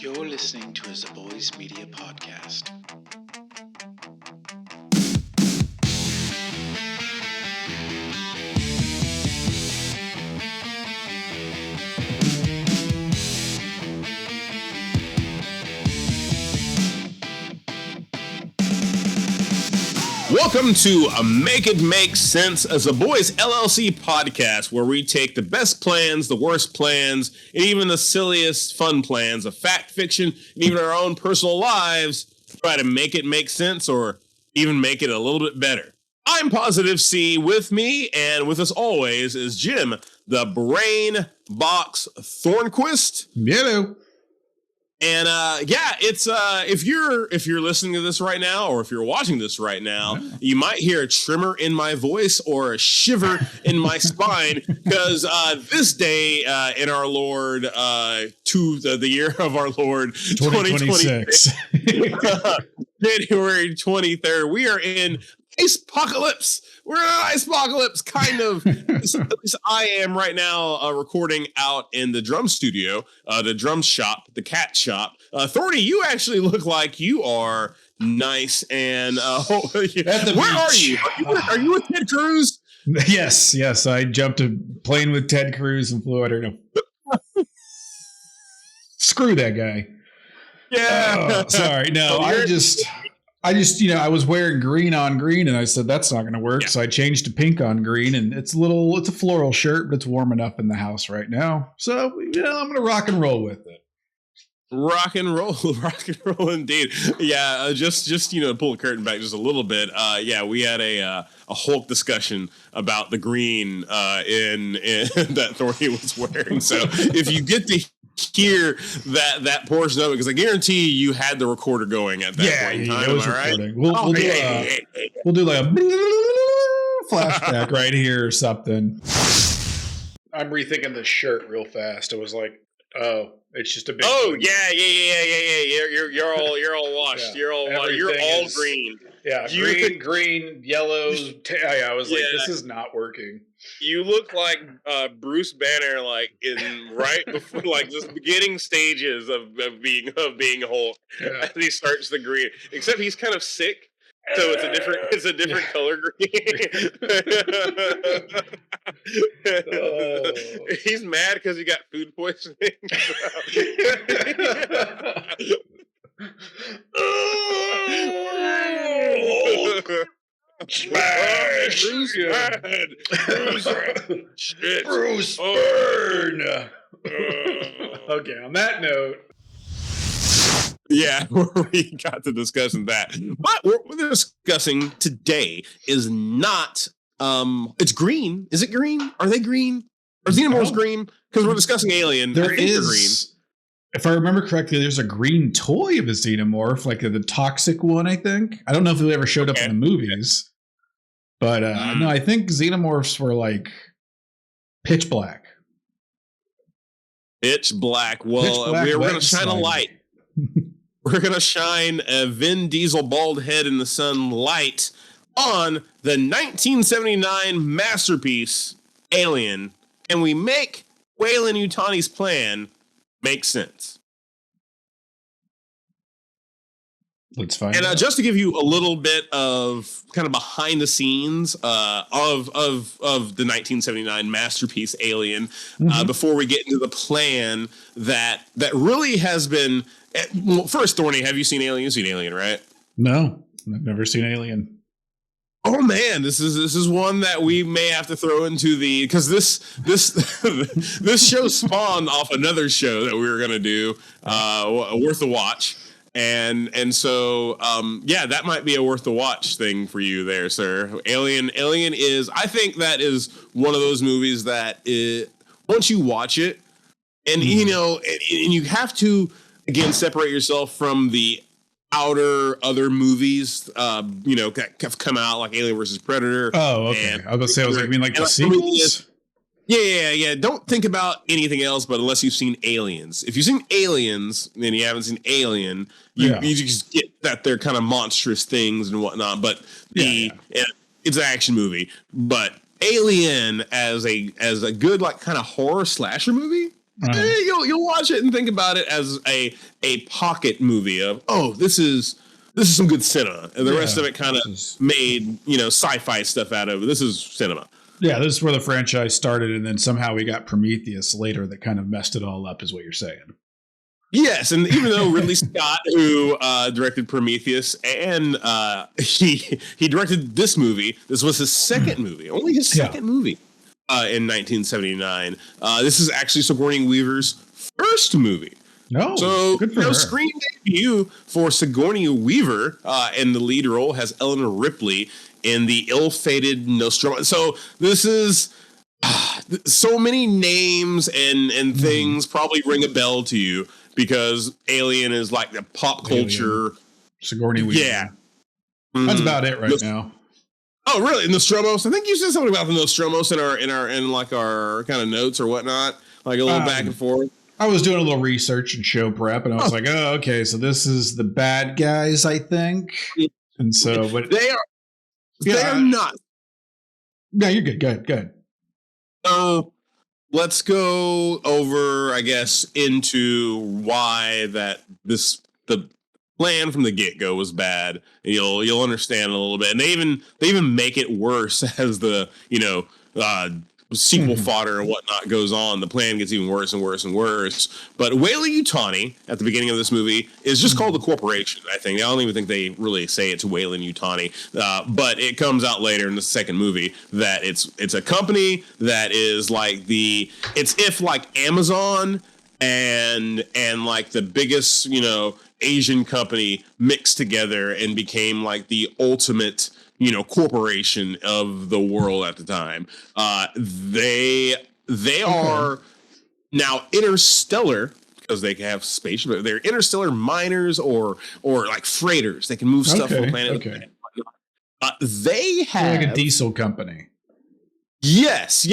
You're listening to a Zaboys Media Podcast. Welcome to Make It Make Sense, a Zaboys LLC podcast where we take the best plans, the worst plans, and even the silliest fun plans of fact, fiction, and even our own personal lives, try to make it make sense or even make it a little bit better. I'm Positive C. With me and with us always is Jim, the Brain Box Thornquist. Hello. And it's if you're listening to this right now, or if you're watching this right now, you might hear a tremor in my voice or a shiver in my spine because this day in our Lord to the year of our Lord 2026, January 23rd, we are in Ice-pocalypse. We're in an ice-pocalypse, kind of. At least I am right now recording out in the drum studio, the drum shop, the cat shop. Thorny, you actually look like you are nice and where are you? Are you with Ted Cruz? Yes. I jumped a plane with Ted Cruz and flew out here. No. Screw that guy. Yeah. Sorry. No, I just, I was wearing green on green and I said, that's not going to work. Yeah. So I changed to pink on green and it's a floral shirt, but it's warm enough in the house right now. So, I'm going to rock and roll with it. Rock and roll indeed. Yeah. Just, pull the curtain back just a little bit. We had a Hulk discussion about the green, in that Thorny was wearing. So if you get to hear that portion of it, because I guarantee you had the recorder going at that point in time. It was recording. Right? We'll do like a flashback right here or something. I'm rethinking the shirt real fast. It was like, it's just a big. Oh thing. Yeah. You're all washed. Yeah. You're all green. Yeah, green, yellows. I was like, this is not working. You look like Bruce Banner, like in right before, like just beginning stages of being Hulk. Yeah. As he starts the green, except he's kind of sick, so it's a different color green. He's mad because he got food poisoning. Smash! Bruce mad. Bruce burn. Okay, on that note. Yeah, we got to discussing that. But what we're discussing today is not it's green. Is it green? Are they green? Are Xenomorphs green? Because we're discussing Alien. There is green. If I remember correctly, there's a green toy of a xenomorph, like the toxic one, I think. I don't know if it ever showed up in the movies. But no, I think xenomorphs were like pitch black. Pitch black. Well, we're going to shine a light. We're going to shine a Vin Diesel bald head in the sun light on the 1979 masterpiece, Alien. And we make Weyland-Yutani's plan make sense. Let's find out. And just to give you a little bit of kind of behind the scenes of the 1979 masterpiece Alien, before we get into the plan that really has been. Well, first, Thorny, have you seen Alien? You've seen Alien, right? No, I've never seen Alien. Oh man, this is one that we may have to throw into because this show spawned off another show that we were gonna do, worth a watch, and so that might be a worth a watch thing for you there, sir. Alien is, I think that is one of those movies that once you watch it, and and you have to again separate yourself from the other movies, that have come out, like Alien versus Predator. Oh, okay. I was going to say, I mean, like the sequels? Yeah. Don't think about anything else, but unless you've seen Aliens. If you've seen Aliens, and you haven't seen Alien, you just get that they're kind of monstrous things and whatnot, but it's an action movie. But Alien as a good, like, kind of horror slasher movie, you'll watch it and think about it as a pocket movie of, oh, this is some good cinema, and the rest of it kind of made sci-fi stuff out of it. This is cinema. Yeah, this is where the franchise started, and then somehow we got Prometheus later that kind of messed it all up, is what you're saying. Yes, and even though Ridley Scott, who directed Prometheus, and he directed this movie, this was his second movie, only his second movie in 1979. This is actually Sigourney Weaver's first movie. No, so good for her. Screen debut for Sigourney Weaver, and the lead role has Eleanor Ripley in the ill-fated Nostromo. So this is so many names and things probably ring a bell to you because Alien is like the pop culture. Alien. Sigourney Weaver. Yeah. That's about it right now. Oh, really? Nostromos? I think you said something about the Nostromos in our kind of notes or whatnot, like a little back and forth. I was doing a little research and show prep, and I was like, "Oh, okay, so this is the bad guys, I think." And so, but they are not. No, you're good. Good. So let's go over, I guess, into why the plan from the get-go was bad. You'll understand a little bit, and they even make it worse as the sequel fodder and whatnot goes on. The plan gets even worse and worse and worse. But Weyland-Yutani at the beginning of this movie is just called the corporation. I don't even think they really say it's Weyland-Yutani. But it comes out later in the second movie that it's a company that is like it's if like Amazon and like the biggest Asian company mixed together and became like the ultimate corporation of the world at the time. They are now interstellar because they have space. They're interstellar miners or like freighters. They can move stuff from planet to planet. They have like a diesel company. Yes.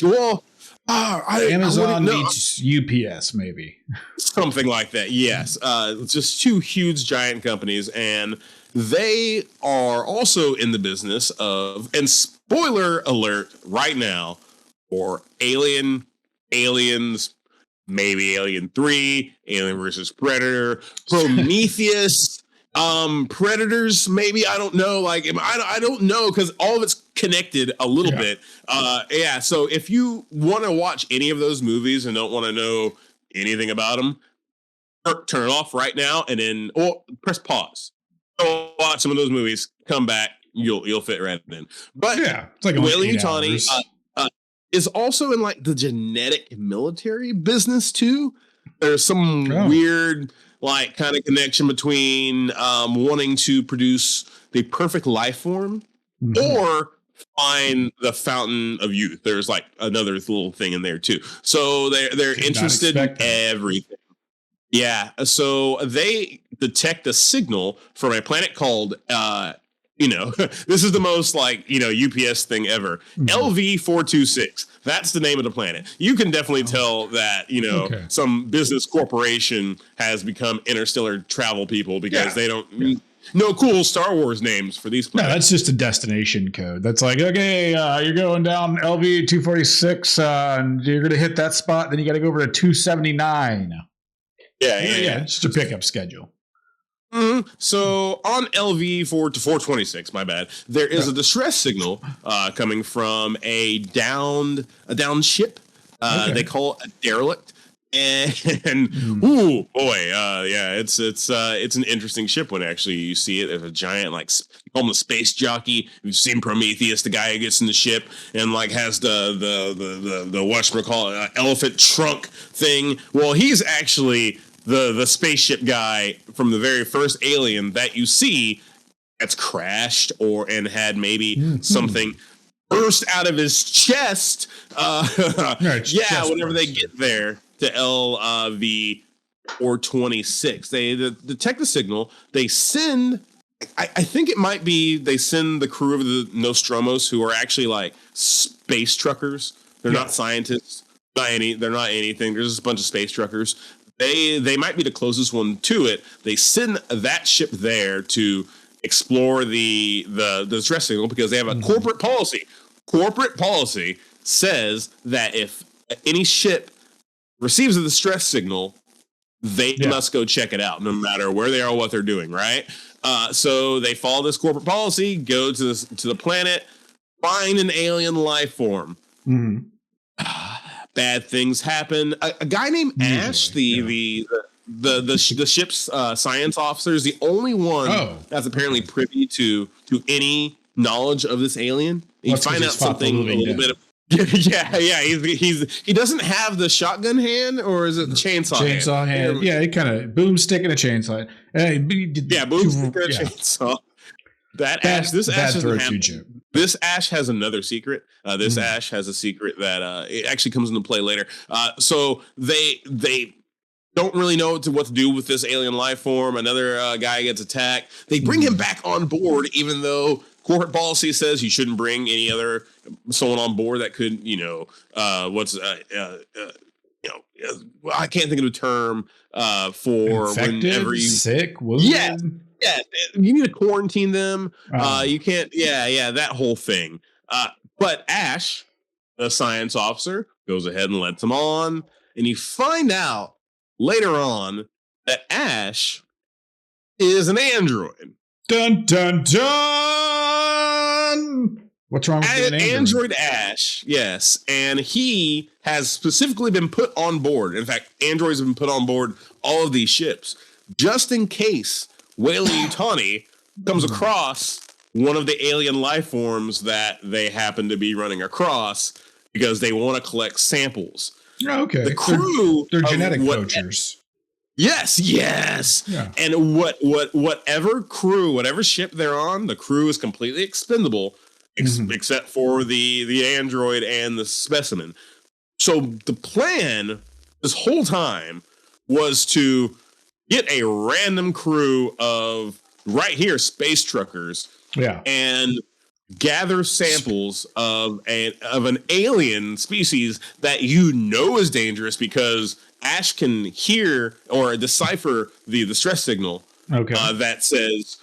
Well, Amazon meets UPS, maybe something like that. Yes, just two huge giant companies, and they are also in the business of, and spoiler alert right now, for Aliens, maybe Alien 3, Alien versus Predator, Prometheus, Predators, maybe, I don't know. Like, I don't know, because all of it's connected a little bit. So if you want to watch any of those movies and don't want to know anything about them, turn it off right now and then press pause. Go watch some of those movies, come back, you'll fit right in. But it's like Weyland-Yutani is also in like the genetic military business too. There's some weird like kind of connection between wanting to produce the perfect life form or find the fountain of youth. There's like another little thing in there too. So they're interested in everything. Yeah. So they detect a signal from a planet called this is the most like UPS thing ever. LV-426. That's the name of the planet. You can definitely tell that some business corporation has become interstellar travel people because they don't no cool Star Wars names for these planets. No, that's just a destination code. That's like, okay, you're going down LV-246 and you're going to hit that spot. Then you got to go over to 279. Yeah. It's just a pickup schedule. So on LV-426, my bad, there is a distress signal coming from a downed ship. They call it a derelict. And it's an interesting ship when actually you see it. There's a giant call him the space jockey. You've seen Prometheus, the guy who gets in the ship and like has the whatchamacallit, elephant trunk thing. Well, he's actually the spaceship guy from the very first Alien that you see that's crashed and had maybe something burst out of his chest. Whenever they get there to LV-426, they detect the signal. They send, I think it might be, they send the crew of the Nostromos, who are actually like space truckers. They're not scientists. They're not anything. There's just a bunch of space truckers. They might be the closest one to it. They send that ship there to explore the distress signal because they have a corporate policy. Corporate policy says that if any ship receives a distress signal, they must go check it out, no matter where they are or what they're doing, right? So they follow this corporate policy, go to the planet, find an alien life form. Mm-hmm. Bad things happen. A guy named Ash, the ship's science officer, is the only one that's apparently privy to any knowledge of this alien. You find out something a little bit. He doesn't have the shotgun hand, or is it the chainsaw hand? Yeah, he kind of boomstick and a chainsaw. Boomstick and a chainsaw. This Ash has another secret. This Ash has a secret that it actually comes into play later. So they don't really know what to do with this alien life form. Another guy gets attacked. They bring him back on board, even though corporate policy says you shouldn't bring any other someone on board that could, I can't think of the term for infected, whenever you sick, wounded. Yeah, you need to quarantine them. You can't. That whole thing. But Ash, the science officer, goes ahead and lets them on, and you find out later on that Ash is an android. Dun dun dun! What's wrong with an android? Ash, yes, and he has specifically been put on board. In fact, androids have been put on board all of these ships just in case Weyland-Yutani comes across one of the alien life forms that they happen to be running across, because they want to collect samples. Okay, the crew, they're genetic poachers. Yes. Yeah. And whatever ship they're on, the crew is completely expendable, except for the android and the specimen. So the plan this whole time was to get a random crew of space truckers, and gather samples of an alien species that is dangerous, because Ash can hear or decipher the distress signal that says,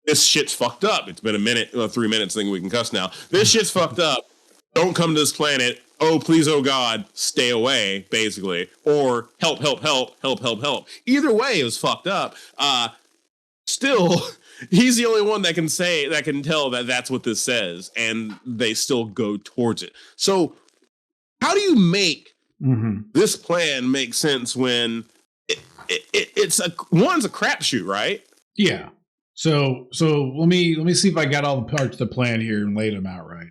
this shit's fucked up. It's been a minute, 3 minutes. I think we can cuss now. This shit's fucked up. Don't come to this planet. Oh, please, oh God, stay away, basically. Or help. Either way, it was fucked up. Still, he's the only one that can tell that that's what this says, and they still go towards it. So how do you make this plan make sense when it's a crapshoot, right? Yeah. So let me see if I got all the parts of the plan here and laid them out right.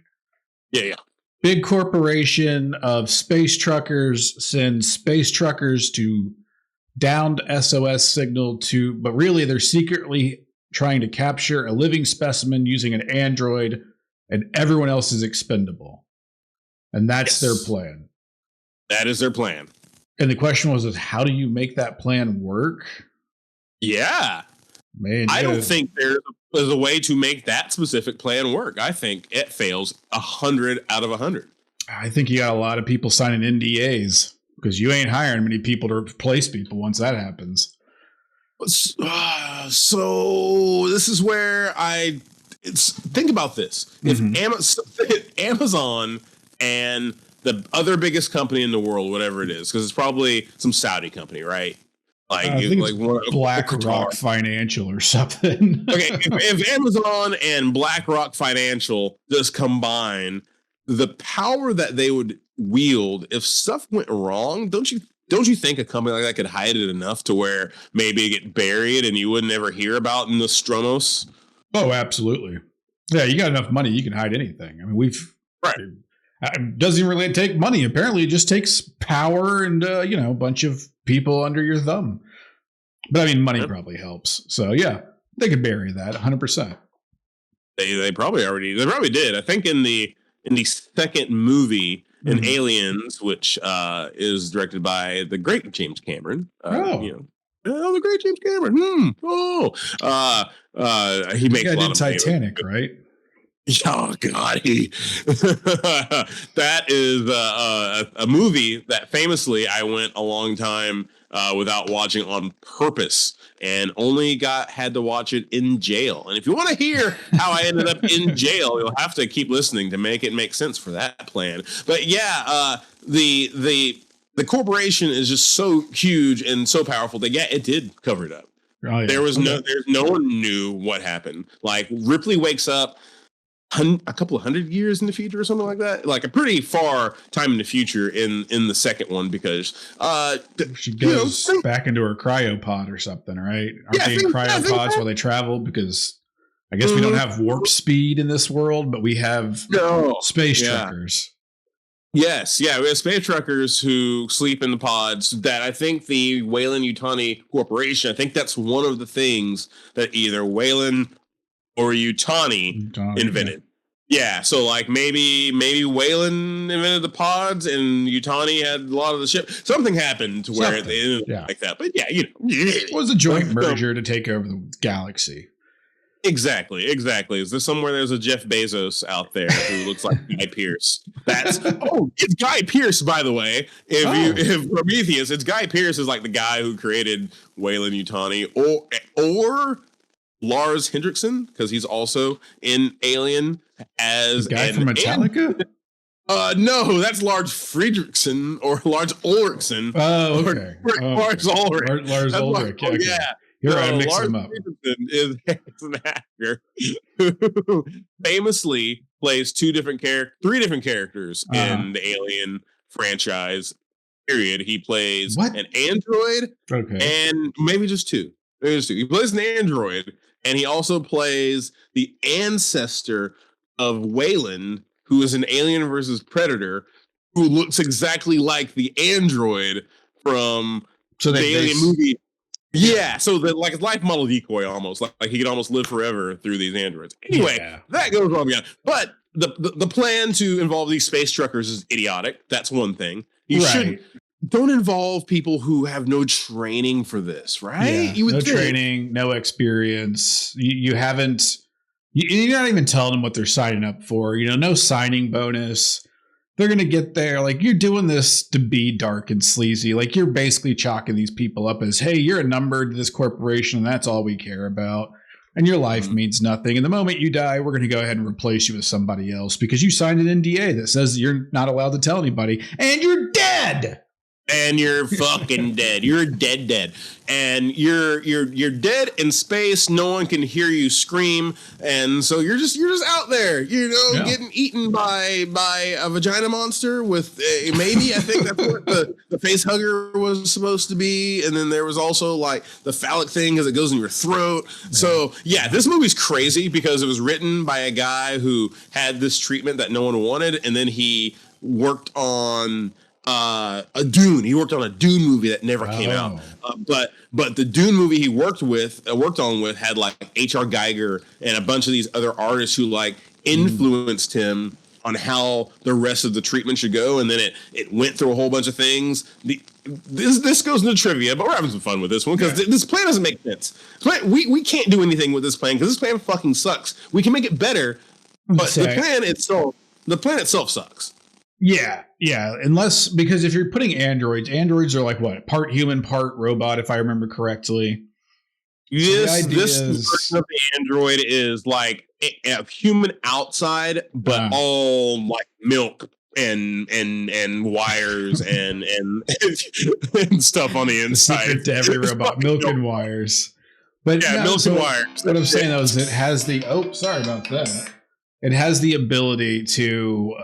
Yeah. Big corporation of space truckers sends space truckers to downed SOS signal but really they're secretly trying to capture a living specimen using an android, and everyone else is expendable. And that's their plan. That is their plan. And the question was how do you make that plan work? Yeah. Man, I don't think there's a way to make that specific plan work. I think it fails 100 out of 100. I think you got a lot of people signing NDAs, because you ain't hiring many people to replace people once that happens. So this is where think about this. If Amazon and the other biggest company in the world, whatever it is, because it's probably some Saudi company, right? BlackRock Financial or something. Okay, if Amazon and BlackRock Financial just combine, the power that they would wield if stuff went wrong, don't you think a company like that could hide it enough to where maybe it get buried and you wouldn't ever hear about Nostromus? Oh, absolutely. Yeah, you got enough money, you can hide anything. I mean, it doesn't even really take money. Apparently, it just takes power and a bunch of people under your thumb. But I mean, money probably helps. So yeah, they could bury that 100%. They probably did. I think in the second movie in Aliens, which is directed by the great James Cameron. The great James Cameron. He makes a lot of Titanic, right? Oh God, that is a movie that famously I went a long time without watching on purpose, and only had to watch it in jail. And if you want to hear how I ended up in jail, you'll have to keep listening to make it make sense for that plan. But yeah, the the corporation is just so huge and so powerful that it did cover it up. Oh, yeah. There's no one knew what happened. Like Ripley wakes up a couple of 100 years in the future or something like that, like a pretty far time in the future in the second one, because she goes back into her cryopod or something, right? Aren't they in cryopods while they travel? Because I guess we don't have warp speed in this world, but we have space truckers. Yes, we have space truckers who sleep in the pods. That I think the Weyland-Yutani Corporation, I think that's one of the things that either Weyland or Yutani invented. Yeah, so like maybe Weyland invented the pods and Yutani had a lot of the ship. Something happened to where they ended like that. But it was a joint merger to take over the galaxy. Exactly. Is there somewhere there's a Jeff Bezos out there who looks like Guy Pearce? It's Guy Pearce, by the way. If Prometheus, it's Guy Pearce is like the guy who created Weyland-Yutani, or Lars Hendrickson, because he's also in Alien as the guy from Metallica. No, that's Lars Fredrickson or Lars Ulrichsen. Oh, okay. Lars Ulrich. Lars Ulrich. Yeah. You're right. I mixed them up. Is an actor who famously plays three different characters in the Alien franchise. Period. He plays an android, and maybe just two. He plays an android, and he also plays the ancestor of Weyland, who is an Alien versus Predator, who looks exactly like the android from the Alien movie. Yeah, so like a life model decoy almost, like he could almost live forever through these androids. Anyway, that goes wrong beyond. But the plan to involve these space truckers is idiotic. That's one thing. Don't involve people who have no training for this, right? Yeah, no training, no experience. You haven't. You're not even telling them what they're signing up for. No signing bonus. They're going to get there. Like, you're doing this to be dark and sleazy. Like, you're basically chalking these people up as, hey, you're a number to this corporation, and that's all we care about. And your life means nothing. And the moment you die, we're going to go ahead and replace you with somebody else because you signed an NDA that says you're not allowed to tell anybody. And you're dead. And you're fucking dead. You're dead. And you're dead in space. No one can hear you scream. And so you're just out there, getting eaten by a vagina monster with maybe, I think that's what the face hugger was supposed to be. And then there was also like the phallic thing as it goes in your throat. So this movie's crazy because it was written by a guy who had this treatment that no one wanted. And then he worked on a Dune. He worked on a Dune movie that never came out. But the Dune movie he worked on with had like H.R. Geiger and a bunch of these other artists who like influenced him on how the rest of the treatment should go. And then it went through a whole bunch of things. This goes into trivia, but we're having some fun with this one because this plan doesn't make sense. We can't do anything with this plan because this plan fucking sucks. We can make it better, but the plan itself sucks. Yeah. Because if you're putting androids are like what? Part human, part robot, if I remember correctly. This version of the android is like a human outside, but all like milk and wires and stuff on the inside. Secret to every robot, milk and wires. But milk and wires. What I'm saying though is it has the sorry about that. It has the ability to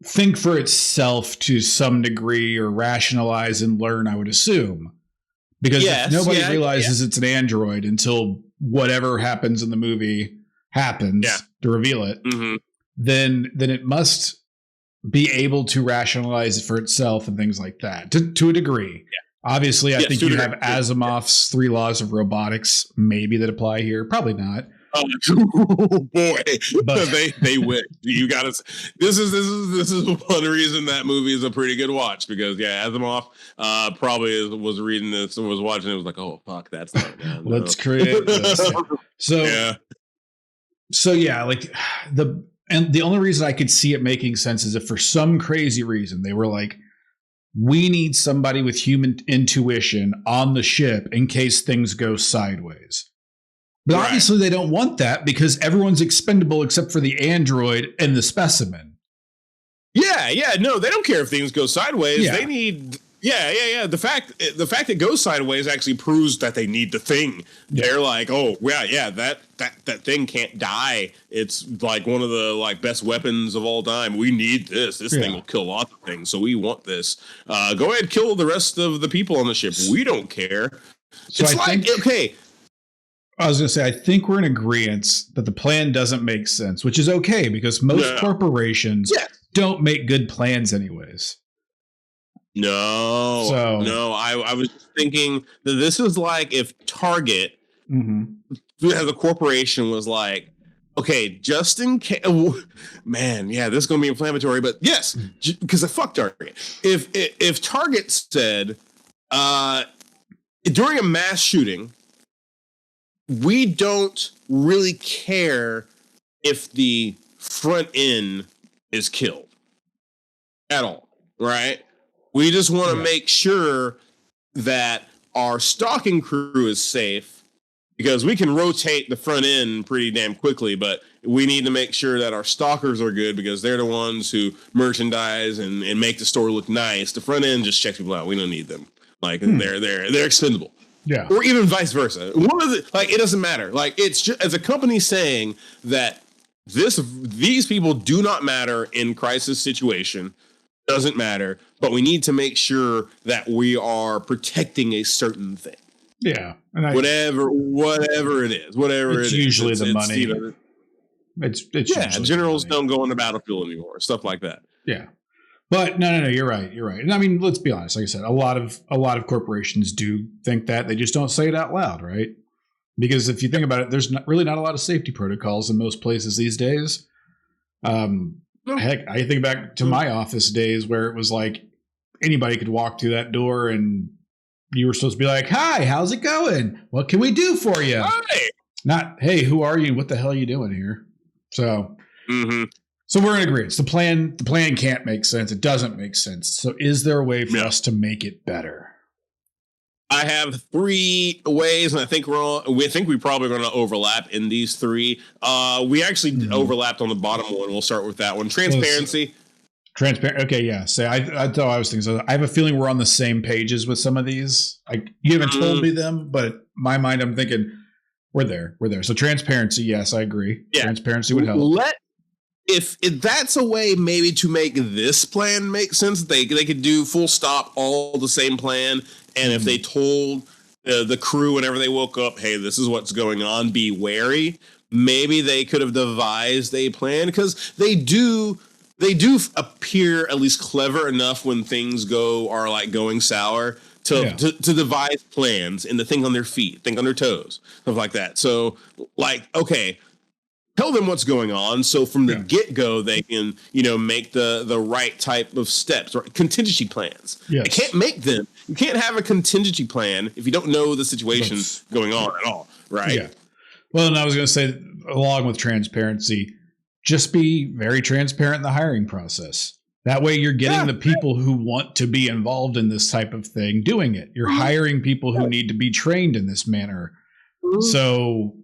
think for itself to some degree or rationalize and learn, I would assume. Because if nobody realizes it's an android until whatever happens in the movie happens to reveal it, then it must be able to rationalize it for itself and things like that to a degree. Yeah. Obviously, I think you have Asimov's 3 laws of robotics maybe that apply here. Probably not. Oh boy, but they win. You got to. This is one reason that movie is a pretty good watch because Asimov probably was reading this and was watching it. Was like, oh fuck, that's not. No. Let's create this. Like the only reason I could see it making sense is if for some crazy reason they were like, we need somebody with human intuition on the ship in case things go sideways. But obviously they don't want that because everyone's expendable except for the android and the specimen. Yeah. Yeah. No, they don't care if things go sideways. Yeah. They need. Yeah. The fact it goes sideways actually proves that they need the thing. Yeah. They're like, oh yeah, that thing can't die. It's like one of the like best weapons of all time. We need this. This thing will kill lots of things, so we want this. Go ahead, kill the rest of the people on the ship. We don't care. So it's okay. I was going to say, I think we're in agreement that the plan doesn't make sense, which is okay because most corporations don't make good plans anyways. No, I was thinking that this is like if Target, as a corporation, was like, okay, just in case, man, this is going to be inflammatory, but yes, because fuck Target. If Target said, during a mass shooting, we don't really care if the front end is killed at all, right? We just want to make sure that our stalking crew is safe because we can rotate the front end pretty damn quickly, but we need to make sure that our stalkers are good because they're the ones who merchandise and make the store look nice. The front end just checks people out. We don't need them. Like they're expendable. Yeah. Or even vice versa. It doesn't matter. Like it's just as a company saying that these people do not matter in crisis situation. Doesn't matter, but we need to make sure that we are protecting a certain thing. Yeah, and whatever it is, it's usually the money. It's generals don't go on the battlefield anymore, stuff like that. Yeah, but no, you're right. And I mean, let's be honest. Like I said, a lot of corporations do think that they just don't say it out loud, right? Because if you think about it, there's really not a lot of safety protocols in most places these days. Heck, I think back to my office days where it was like anybody could walk through that door and you were supposed to be like, "Hi, how's it going? What can we do for you?" Hi. Not, "Hey, who are you? What the hell are you doing here?" So, so we're in agreement. The plan can't make sense. It doesn't make sense. So, is there a way for us to make it better? I have 3 ways, and I think we probably going to overlap in these 3. We actually overlapped on the bottom one. We'll start with that one. Transparency. Transparent. Okay, yeah. So I thought I was thinking. So I have a feeling we're on the same pages with some of these. You haven't told me them, but in my mind, I'm thinking we're there. So transparency. Yes, I agree. Yeah. Transparency would help. If that's a way maybe to make this plan make sense, they could do full stop all the same plan. And if they told the crew whenever they woke up, hey, this is what's going on, be wary, maybe they could have devised a plan because they do appear at least clever enough when things are like going sour to devise plans and to think on their feet, think on their toes, stuff like that. So like, okay, tell them what's going on. So from the get-go, they can, make the right type of steps or contingency plans. Yes. You can't have a contingency plan if you don't know the situation going on at all. Right. Yeah. Well, and I was going to say, along with transparency, just be very transparent in the hiring process. That way you're getting the people who want to be involved in this type of thing doing it. You're hiring people who need to be trained in this manner. So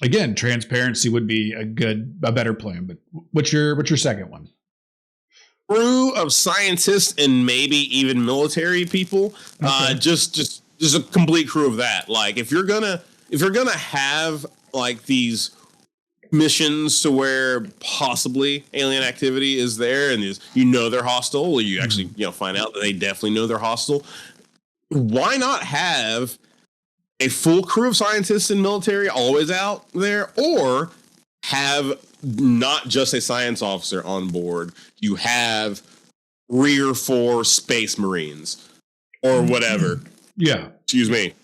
again, transparency would be a better plan. But what's your second one? Crew of scientists and maybe even military people. Okay. Just a complete crew of that. Like if you're gonna have like these missions to where possibly alien activity is there and they're hostile, or you actually find out that they definitely know they're hostile. Why not have a full crew of scientists and military always out there, or have not just a science officer on board? You have 3 or 4 space marines or whatever. Yeah. Excuse me.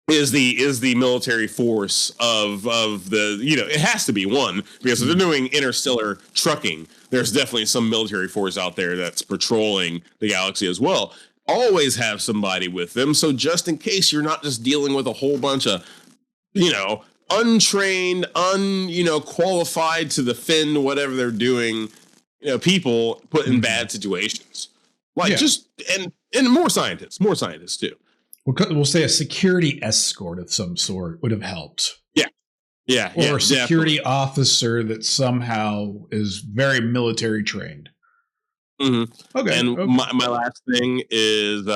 Is the military force of the, it has to be one, because if they're doing interstellar trucking, there's definitely some military force out there that's patrolling the galaxy as well. Always have somebody with them. So just in case you're not just dealing with a whole bunch of, untrained, qualified to defend whatever they're doing, people put in bad situations. And more scientists too. We'll say a security escort of some sort would have helped. Yeah. Or a security officer that somehow is very military trained. Mm-hmm. Okay. And my last thing is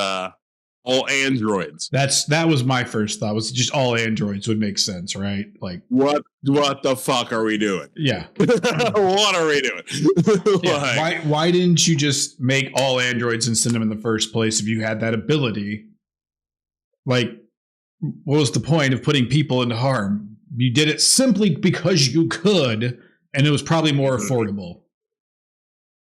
all androids. That was my first thought. Was just all androids would make sense, right? Like what the fuck are we doing? Yeah. What are we doing? Yeah. Why didn't you just make all androids and send them in the first place if you had that ability? Like, what was the point of putting people into harm? You did it simply because you could, and it was probably more affordable.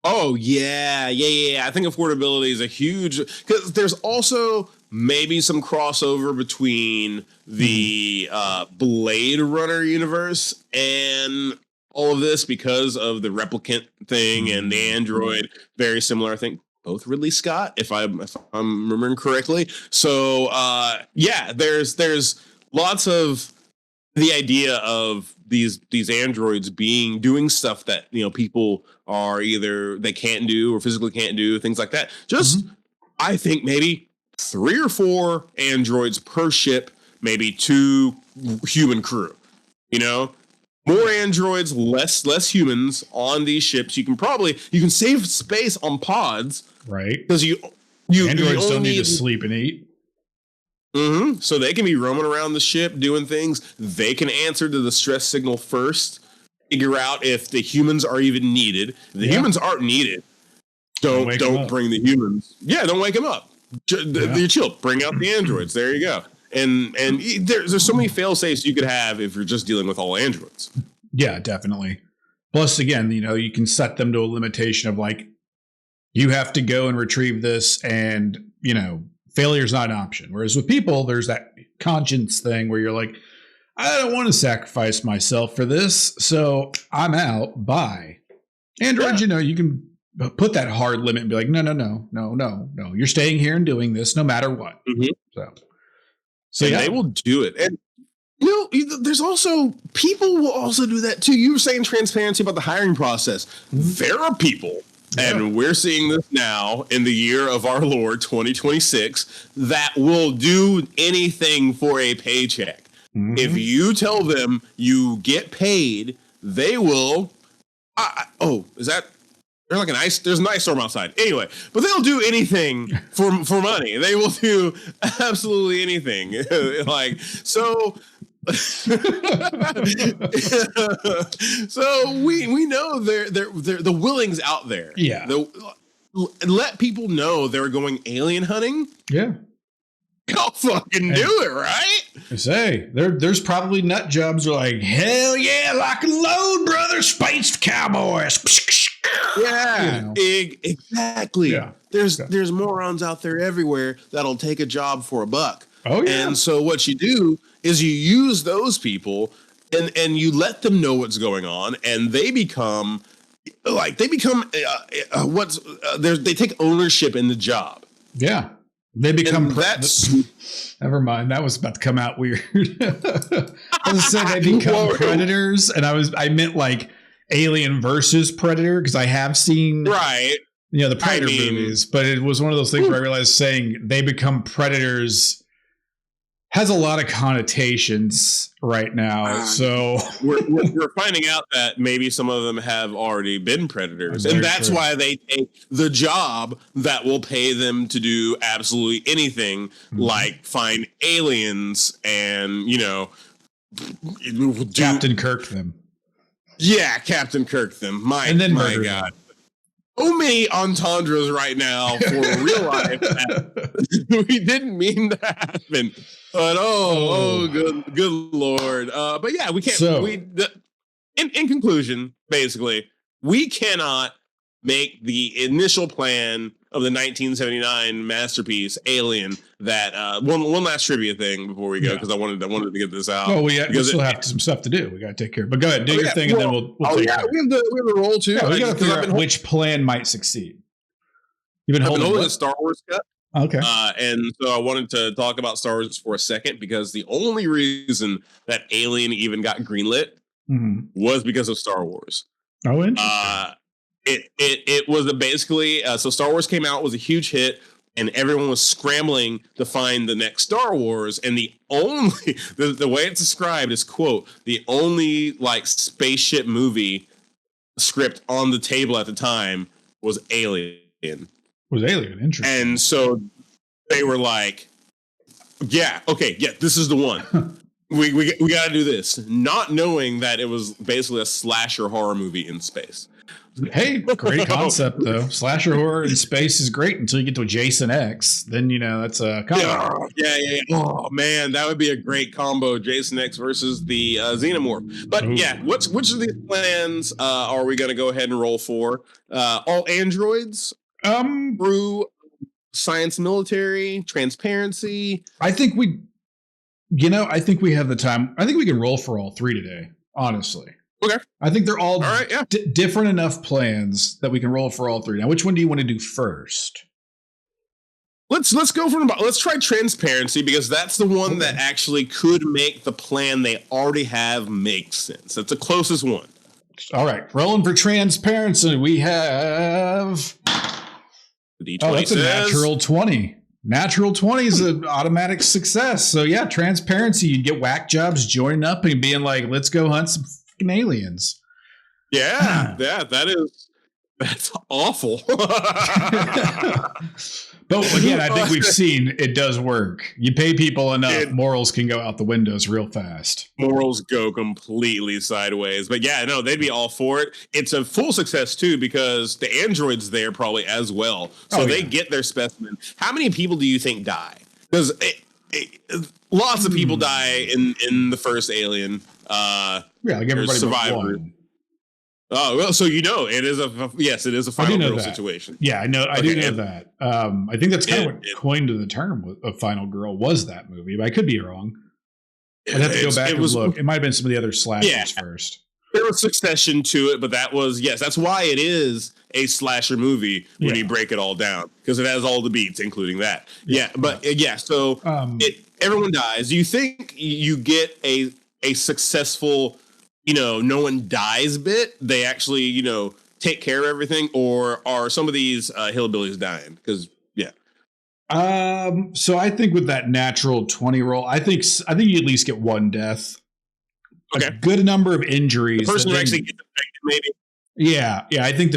Oh, yeah. I think affordability is a huge... Because there's also maybe some crossover between the Blade Runner universe and all of this because of the replicant thing and the android. Very similar, I think. Both Ridley Scott, if I'm remembering correctly. So, there's lots of the idea of these androids doing stuff that people are either they can't do or physically can't do, things like that. Just I think maybe 3 or 4 androids per ship, maybe 2 human crew. More androids, less humans on these ships. You can save space on pods, right? Because androids don't need to sleep and eat. So they can be roaming around the ship doing things. They can answer to the stress signal first, figure out if the humans are even needed. If the humans aren't needed, don't bring the humans. Yeah, don't wake them up. You're chill. Bring out the androids. There you go. And there's so many fail safes you could have if you're just dealing with all androids. Yeah, definitely. Plus, again, you can set them to a limitation of like, you have to go and retrieve this, and failure is not an option. Whereas with people, there's that conscience thing where you're like, I don't want to sacrifice myself for this, so I'm out. Bye. Androids, you can put that hard limit and be like, no. You're staying here and doing this no matter what. So they will do it. And there's also people will also do that too. You were saying transparency about the hiring process. There are people. And we're seeing this now in the year of our Lord 2026 that will do anything for a paycheck. If you tell them you get paid, they will. Is that? There's like there's an ice storm outside. Anyway, but they'll do anything for money. They will do absolutely anything. So we know they're the willing's out there. Yeah. Let people know they're going alien hunting. Yeah. Go fucking do it, right? I say there's probably nut jobs are like, hell yeah, lock and load, brother, space cowboys. Yeah, exactly. Yeah. There's morons out there everywhere that'll take a job for $1. Oh yeah. And so what you do is you use those people and you let them know what's going on, and they become they take ownership in the job. Yeah. They become never mind. That was about to come out weird. I was saying they become predators, and I meant like Alien versus Predator, because I have seen the Predator movies, but it was one of those things where I realized saying they become predators has a lot of connotations right now. So we're finding out that maybe some of them have already been predators, and that's why they take the job that will pay them to do absolutely anything, like find aliens and Captain Kirk them. Yeah, Captain Kirk them. My God. So many entendres right now for real life that we didn't mean to happen. But good Lord. But yeah, we can't. So, in conclusion, basically, we cannot make the initial plan of the 1979 masterpiece Alien. That one last trivia thing before we go, because I wanted to get this out. Oh, we still have some stuff to do. We got to take care of. But go ahead, do your thing, and then we'll take care. We have the roll too. Yeah, we got to figure out which plan might succeed. You've been holding a Star Wars cut. Okay. And so I wanted to talk about Star Wars for a second, because the only reason that Alien even got greenlit was because of Star Wars. Oh, interesting. It was basically so Star Wars came out, was a huge hit, and everyone was scrambling to find the next Star Wars, and the only the way it's described is, quote, the only spaceship movie script on the table at the time was Alien. Was Alien interesting? And so they were like, yeah, okay, yeah, this is the one. we got to do this, not knowing that it was basically a slasher horror movie in space. Hey, great concept though. Slasher horror in space is great until you get to Jason X. Then that's a combo. Yeah. Oh man, that would be a great combo: Jason X versus the Xenomorph. But yeah, which of these plans are we going to go ahead and roll for? All androids, through science, military, transparency. I think we have the time. I think we can roll for all three today. Honestly. Okay. I think they're all right, yeah. different enough plans that we can roll for all three. Now, which one do you want to do first? Let's go from the. Let's try transparency because that's the one that actually could make the plan they already have make sense. That's the closest one. All right, rolling for transparency. We have. The D20 that's a natural 20. Natural 20 is an automatic success. So yeah, transparency. You get whack jobs joining up and being like, "Let's go hunt some aliens." That's awful. But again, I think we've seen it does work. You pay people enough, morals can go out the windows real fast. Morals go completely sideways. But yeah, no, they'd be all for it. It's a full success too because the android's there probably as well. So they get their specimen. How many people do you think die? Because lots of people die in the first Alien. Like everybody survivor. Oh well, so it is a final girl situation. Yeah, I know. I do know that. I think that's kind of what coined the term of final girl was that movie, but I could be wrong. I'd have to go back and look. It might have been some of the other slashers first. There was succession to it, but that was that's why it is a slasher movie when you break it all down because it has all the beats, including that. So everyone dies. Do you think you get a successful, no one dies bit? They actually, take care of everything, or are some of these hillbillies dying? Because so I think with that natural 20 roll, I think you at least get one death. Okay, a good number of injuries. The person who actually gets infected, maybe. Yeah. I think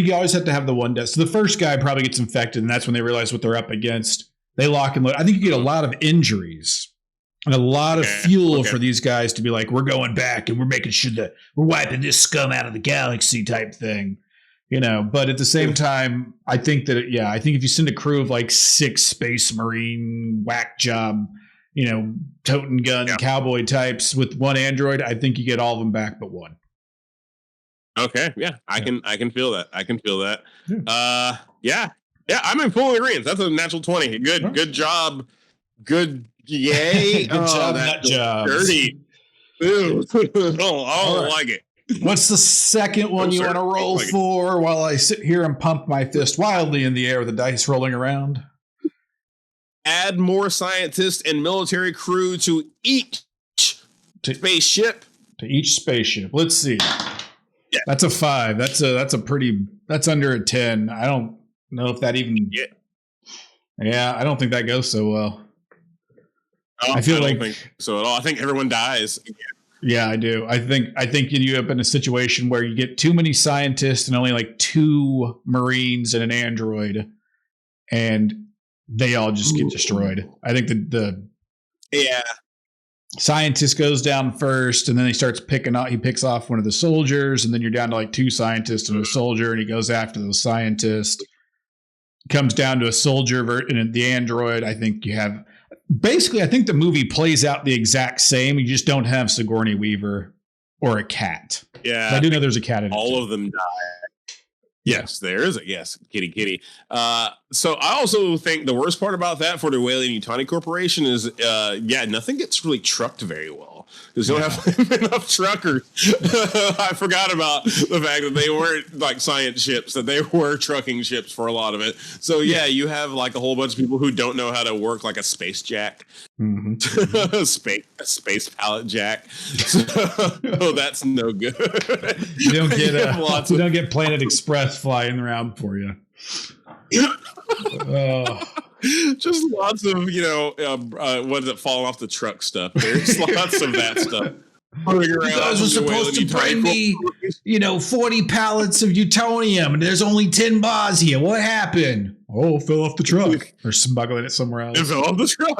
you always have to have the one death. So the first guy probably gets infected, and that's when they realize what they're up against. They lock and load. I think you get a lot of injuries. And a lot of fuel for these guys to be like, we're going back and we're making sure that we're wiping this scum out of the galaxy type thing, But at the same time, I think that, I think if you send a crew of like 6 Space Marine whack job, toting gun cowboy types with one android, I think you get all of them back but one. Okay, I can feel that. I'm in full agreement. That's a natural 20. Good job. Good. Yay! Good job, nut job. Dirty. Ew. I don't like it. What's the second one you want to roll for while I sit here and pump my fist wildly in the air with the dice rolling around? Add more scientists and military crew to each spaceship. To each spaceship. Let's see. Yeah. That's a 5. That's under a 10. I don't know if that even. Yeah, I don't think that goes so well. I don't think so at all. I think everyone dies. Yeah, I do. I think you end up in a situation where you get too many scientists and only like 2 Marines and an android, and they all just get destroyed. I think the scientist goes down first, and then he picks off one of the soldiers, and then you're down to like 2 scientists and a soldier, and he goes after those scientists. Comes down to a soldier and the android. I think you have. Basically, I think the movie plays out the exact same. You just don't have Sigourney Weaver or a cat. Yeah. But I do know there's a cat in it. All of them die. Yes, there is kitty. So I also think the worst part about that for the Weyland-Yutani Corporation is, nothing gets really trucked very well because you don't have enough truckers. I forgot about the fact that they weren't like science ships, that they were trucking ships for a lot of it. So you have like a whole bunch of people who don't know how to work like a space jack, a space pallet jack. So that's no good. You don't get Planet Express flying around for you. Just lots of what is it falling off the truck stuff. There's lots of that stuff. You guys were supposed to bring me, 40 pallets of Utonium, and there's only 10 bars here. What happened? Oh, fell off the truck. Or smuggling it somewhere else. It fell off the truck.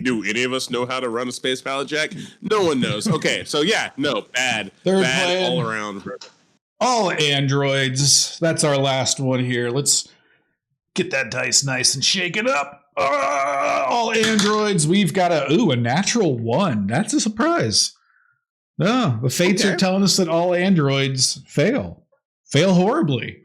Do any of us know how to run a space pallet jack? No one knows. Okay, so bad. Third bad plan. All around. All androids. That's our last one here. Let's get that dice nice and shake it up. All androids. We've got a natural 1. That's a surprise. No, the fates are telling us that all androids fail horribly.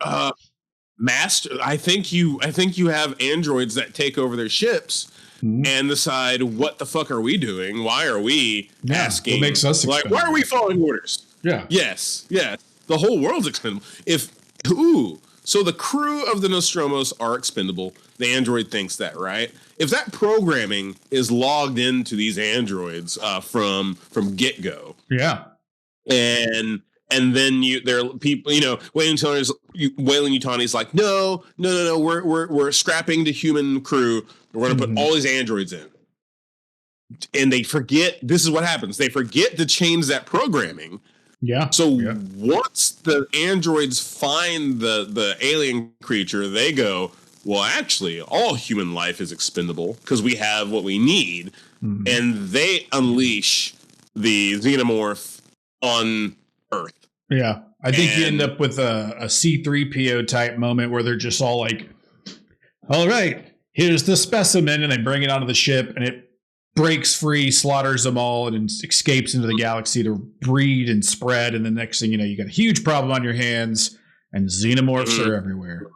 Master, I think you have androids that take over their ships and decide, what the fuck are we doing? Why are we asking? What makes us expendable? Why are we following orders? Yeah. Yes. The whole world's expendable. So the crew of the Nostromos are expendable. The android thinks that, right? If that programming is logged into these androids from get-go. Yeah. And then there are people, Weyland-Yutani is like, no, we're scrapping the human crew. We're going to put all these androids in. And they forget, this is what happens. They forget to change that programming. Yeah. So once the androids find the alien creature, they go, well, actually, all human life is expendable because we have what we need. And they unleash the xenomorph on Earth. Yeah. I think you end up with a C-3PO type moment where they're just all like, all right, here's the specimen. And they bring it onto the ship and it breaks free, slaughters them all, and escapes into the galaxy to breed and spread. And the next thing you know, you got a huge problem on your hands, and xenomorphs are everywhere.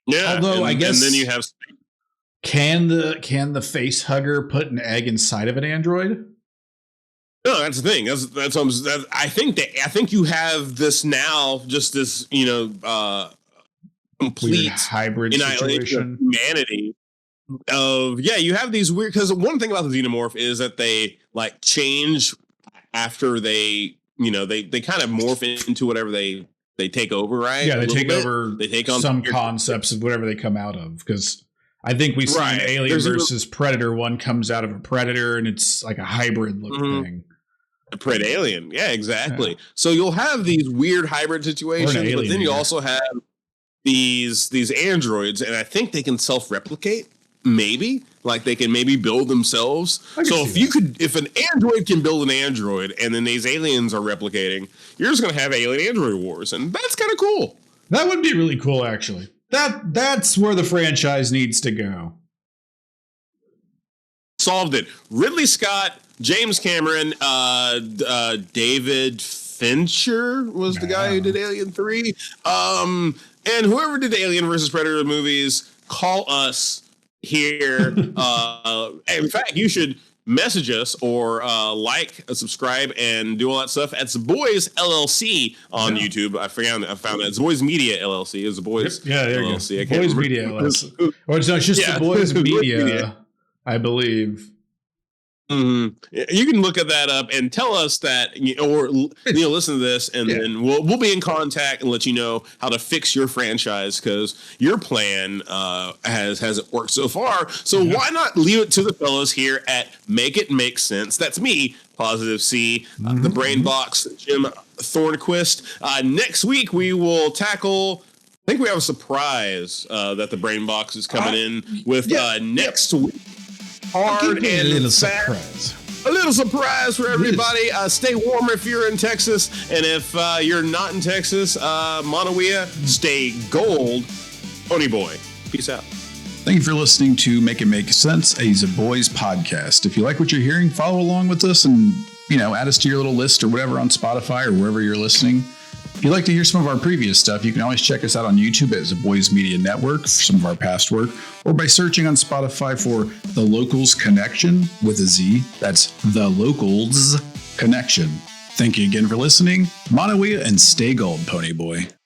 Yeah. Although I guess, and then you have, can the face hugger put an egg inside of an android? No, that's the thing. I think you have this now, just this complete weird hybrid situation of humanity. You have these weird, because one thing about the xenomorph is that they like change after they kind of morph into whatever they take over, right? Yeah, they take over. They take on some concepts of whatever they come out of. Because I think we see Alien versus Predator. One comes out of a Predator, and it's like a hybrid looking thing. A Pred alien, yeah, exactly. Yeah. So you'll have these weird hybrid situations, but then you also have these androids, and I think they can self-replicate. Maybe, like they can maybe build themselves. So if an android can build an android, and then these aliens are replicating, you're just going to have alien android wars, and that's kind of cool. That would be really cool, actually. That's where the franchise needs to go. Solved it. Ridley Scott, James Cameron, David Fincher was the guy who did Alien 3, and whoever did the Alien versus Predator movies, call us here. In fact, you should message us or subscribe and do all that stuff at Zaboys LLC on YouTube. I found that Zaboys Media LLC is Zaboys. Yeah, there LLC. You go. Zaboys Media LLC. Or it's just Zaboys Media, I believe. You can look at that up and tell us that, or listen to this, and then we'll be in contact and let you know how to fix your franchise, because your plan hasn't worked so far. So why not leave it to the fellows here at Make It Make Sense? That's me, Positive C, the Brain Box, Jim Thornquist. Next week we will tackle. I think we have a surprise that the Brain Box is coming in with next week. Hard and a little surprise. A little surprise for everybody. Stay warm if you're in Texas, and if you're not in Texas, Monowea, stay gold. Pony Boy. Peace out. Thank you for listening to Make It Make Sense, a Zaboys podcast. If you like what you're hearing, follow along with us and add us to your little list or whatever on Spotify or wherever you're listening. If you'd like to hear some of our previous stuff, you can always check us out on YouTube at Zaboys Media Network for some of our past work, or by searching on Spotify for The Locals Connection with a Z. That's The Locals Connection. Thank you again for listening. Monowea and stay gold, Pony Boy.